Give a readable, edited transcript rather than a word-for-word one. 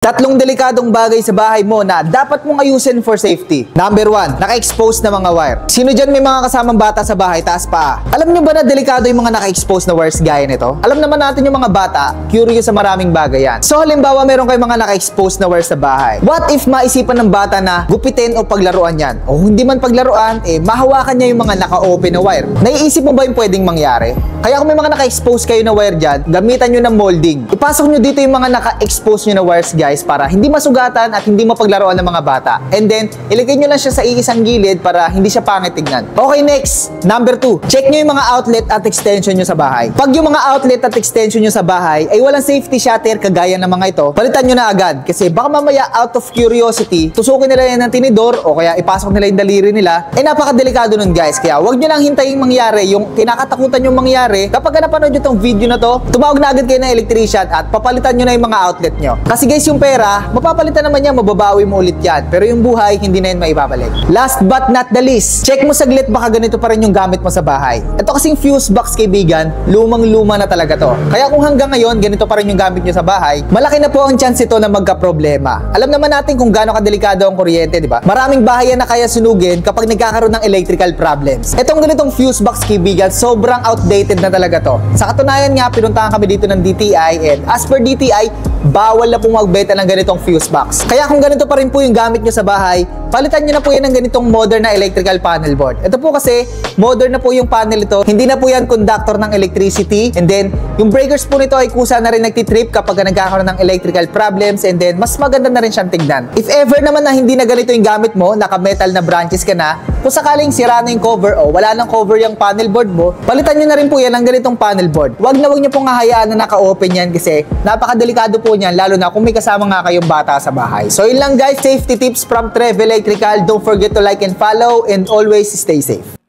Tatlong delikadong bagay sa bahay mo na dapat mong ayusin for safety. Number 1, naka-expose na mga wire. Sino dyan may mga kasamang bata sa bahay, taas paa? Alam nyo ba na delikado yung mga naka-expose na wires gaya nito? Alam naman natin yung mga bata, curious sa maraming bagay yan. So halimbawa meron kayong mga naka-expose na wires sa bahay. What if maisipan ng bata na gupitin o paglaruan yan? O hindi man paglaruan, mahawakan niya yung mga naka-open na wire. Naiisip mo ba yung pwedeng mangyari? Kaya kung may mga naka-expose kayo na wire dyan, gamitan nyo ng molding. Ipasok nyo dito yung mga naka-expose nyo na wires guys, para hindi masugatan at hindi mapaglaruan ng mga bata. And then, ilagay nyo lang siya sa iisang gilid para hindi siya pangit tignan. Okay, next. Number 2. Check nyo yung mga outlet at extension nyo sa bahay. Pag yung mga outlet at extension nyo sa bahay ay walang safety shutter kagaya ng mga ito, palitan nyo na agad. Kasi baka mamaya out of curiosity, tusukin nila yan ng tinidor o kaya ipasok nila yung daliri nila. Napakadelikado nun guys. Kaya wag nyo lang hintayin mangyari yung kinakatakutan yung mangyari. Kapag napanood nyo tong video na to, tumawag na agad kayo ng electrician at papalitan nyo na yung mga outlet nyo. Kasi guys, yung pera, mapapalitan naman yan, mababawi mo ulit yan. Pero yung buhay, hindi na yan maibabalik. Last but not the least, check mo saglit baka ganito pa rin yung gamit mo sa bahay. Ito kasing fuse box kaibigan, lumang-luma na talaga to. Kaya kung hanggang ngayon, ganito pa rin yung gamit nyo sa bahay, malaki na po ang chance ito na magka-problema. Alam naman natin kung gaano kadelikado ang kuryente, di ba? Maraming bahay na kaya sunugin kapag nagkakaroon ng electrical problems. Itong ganitong fuse box kaibigan, sobrang outdated na talaga to. Sa katunayan nga, pinuntahan kami dito ng DTI and as per DTI, bawal na pong magbenta ng ganitong fuse box. Kaya kung ganito pa rin po yung gamit nyo sa bahay, palitan nyo na po yan ng ganitong modern na electrical panel board. Ito po kasi, modern na po yung panel ito. Hindi na po yan conductor ng electricity. And then, yung breakers po nito ay kusa na rin nagtitrip kapag nagkakaroon ng electrical problems. And then, mas maganda na rin siyang tignan. If ever naman na hindi na ganito yung gamit mo, naka-metal na branches ka na, kung sakaling sira na yung cover o wala nang cover yung panel board mo, palitan nyo na rin po yan ng ganitong panel board. Wag na wag nyo pong hahayaan na naka-open yan kasi napakadelikado po niyan, lalo na kung may kasama nga kayong bata sa bahay. So yun lang guys, safety tips from Trev Electrical. Don't forget to like and follow and always stay safe.